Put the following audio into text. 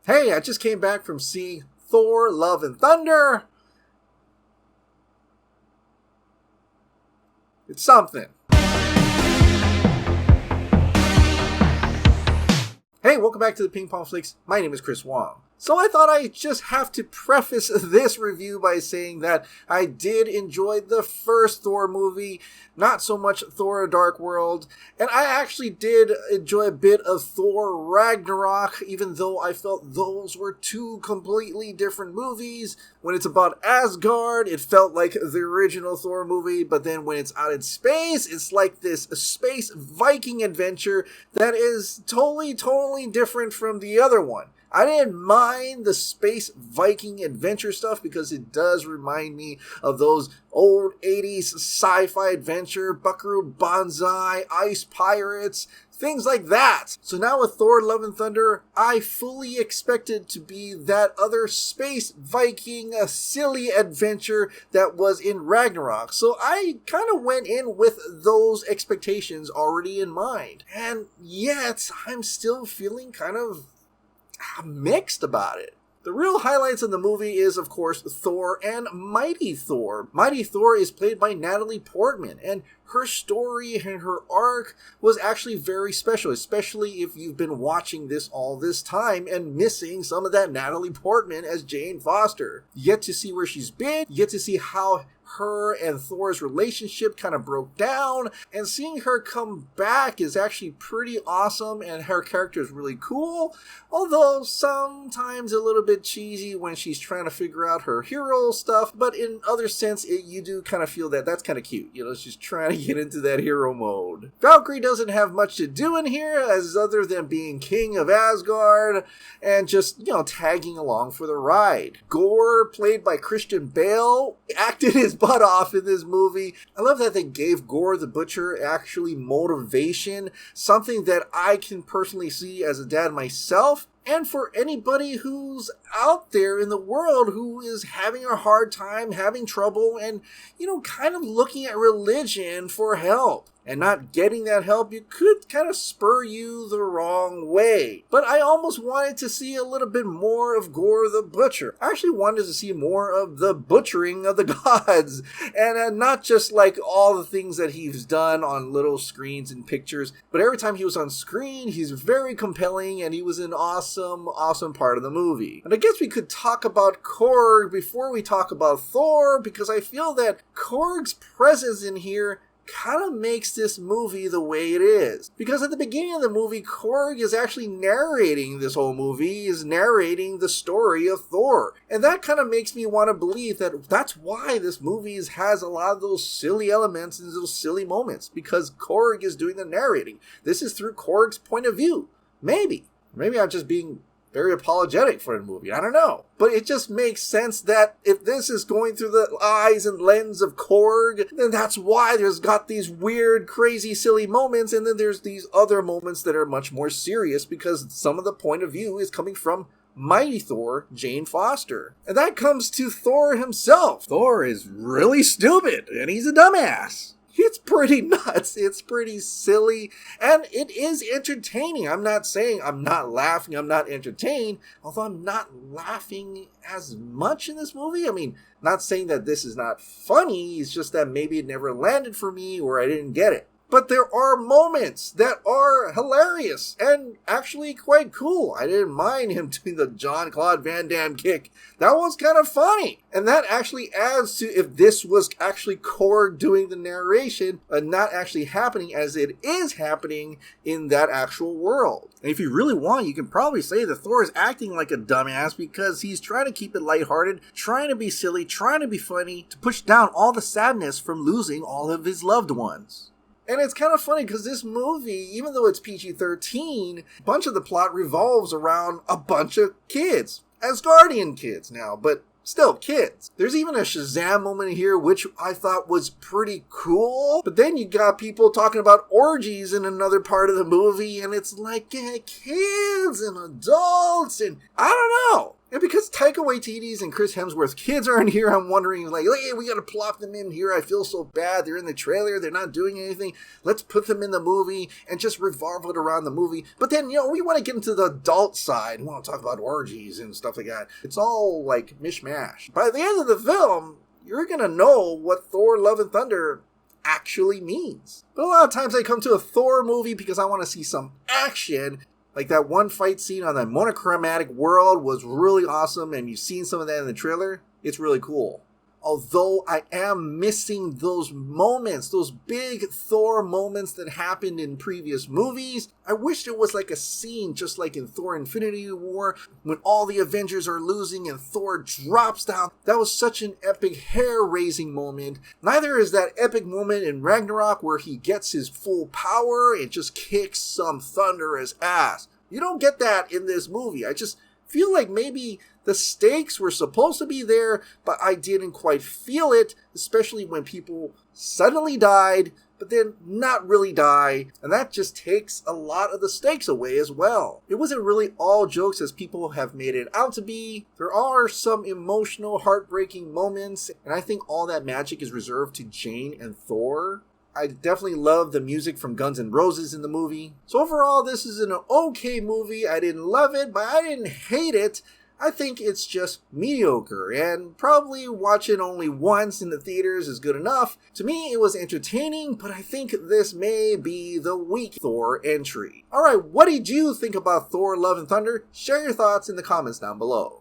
Hey, I just came back from seeing Thor Love and Thunder. It's something. Hey, welcome back to the Ping Pong Flix. My name is Chris Wong. So I thought I'd just have to preface this review by saying that I did enjoy the first Thor movie, not so much Thor Dark World, and I actually did enjoy a bit of Thor Ragnarok, even though I felt those were two completely different movies. When it's about Asgard, it felt like the original Thor movie, but then when it's out in space, it's like this space Viking adventure that is totally different from the other one. I didn't mind the space Viking adventure stuff because it does remind me of those old 80s sci-fi adventure, Buckaroo Banzai, Ice Pirates, things like that. So now with Thor Love and Thunder, I fully expected to be that other space Viking silly adventure that was in Ragnarok. So I kind of went in with those expectations already in mind. And yet, I'm still feeling kind of mixed about it. The real highlights of the movie is, of course, Thor and Mighty Thor. Mighty Thor is played by Natalie Portman, and her story and her arc was actually very special, especially if you've been watching this all this time and missing some of that Natalie Portman as Jane Foster. You get to see where she's been, you get to see how her and Thor's relationship kind of broke down, and seeing her come back is actually pretty awesome, and her character is really cool, although sometimes a little bit cheesy when she's trying to figure out her hero stuff, but in other sense, you do kind of feel that that's kind of cute, she's trying to get into that hero mode. Valkyrie doesn't have much to do in here, as other than being king of Asgard, and just, tagging along for the ride. Gore, played by Christian Bale, acted his butt off in this movie. I love that they gave Gore the Butcher actually motivation, something that I can personally see as a dad myself, and for anybody who's out there in the world who is having a hard time, having trouble, and, kind of looking at religion for help. And not getting that help, you could kind of spur you the wrong way. But I almost wanted to see a little bit more of Gore the Butcher. I actually wanted to see more of the butchering of the gods. And not just like all the things that he's done on little screens and pictures. But every time he was on screen, he's very compelling and he was an awesome part of the movie. And I guess we could talk about Korg before we talk about Thor, because I feel that Korg's presence in here kind of makes this movie the way it is. Because at the beginning of the movie, Korg is actually narrating this whole movie, is narrating the story of Thor. And that kind of makes me want to believe that that's why this movie has a lot of those silly elements and those silly moments, because Korg is doing the narrating. This is through Korg's point of view. Maybe I'm just being very apologetic for the movie. I don't know. But it just makes sense that if this is going through the eyes and lens of Korg, then that's why there's got these weird, crazy, silly moments, and then there's these other moments that are much more serious because some of the point of view is coming from Mighty Thor, Jane Foster. And that comes to Thor himself. Thor is really stupid, and he's a dumbass. It's pretty nuts, it's pretty silly, and it is entertaining. I'm not saying I'm not laughing, I'm not entertained, although I'm not laughing as much in this movie. I mean, not saying that this is not funny, it's just that maybe it never landed for me or I didn't get it. But there are moments that are hilarious and actually quite cool. I didn't mind him doing the Jean-Claude Van Damme kick. That was kind of funny. And that actually adds to if this was actually Korg doing the narration and not actually happening as it is happening in that actual world. And if you really want, you can probably say that Thor is acting like a dumbass because he's trying to keep it lighthearted, trying to be silly, trying to be funny, to push down all the sadness from losing all of his loved ones. And it's kind of funny because this movie, even though it's PG-13, a bunch of the plot revolves around a bunch of kids. Asgardian kids now, but still kids. There's even a Shazam moment here, which I thought was pretty cool. But then you got people talking about orgies in another part of the movie, and it's like kids and adults, and I don't know. And because Taika Waititi's and Chris Hemsworth's kids aren't here, I'm wondering, like, hey, we gotta plop them in here. I feel so bad. They're in the trailer. They're not doing anything. Let's put them in the movie and just revolve it around the movie. But then, we want to get into the adult side. We want to talk about orgies and stuff like that. It's all, like, mishmash. By the end of the film, you're gonna know what Thor Love and Thunder actually means. But a lot of times I come to a Thor movie because I want to see some action. Like that one fight scene on that monochromatic world was really awesome, and you've seen some of that in the trailer. It's really cool. Although I am missing those moments, those big Thor moments that happened in previous movies. I wish there was like a scene just like in Thor Infinity War when all the Avengers are losing and Thor drops down. That was such an epic hair-raising moment. Neither is that epic moment in Ragnarok where he gets his full power and just kicks some thunderous ass. You don't get that in this movie. I just feel like maybe the stakes were supposed to be there, but I didn't quite feel it, especially when people suddenly died, but then not really die, and that just takes a lot of the stakes away as well. It wasn't really all jokes as people have made it out to be. There are some emotional, heartbreaking moments, and I think all that magic is reserved to Jane and Thor. I definitely love the music from Guns N' Roses in the movie. So overall, this is an okay movie. I didn't love it, but I didn't hate it. I think it's just mediocre, and probably watch it only once in the theaters is good enough. To me, it was entertaining, but I think this may be the weak Thor entry. Alright, what did you think about Thor Love and Thunder? Share your thoughts in the comments down below.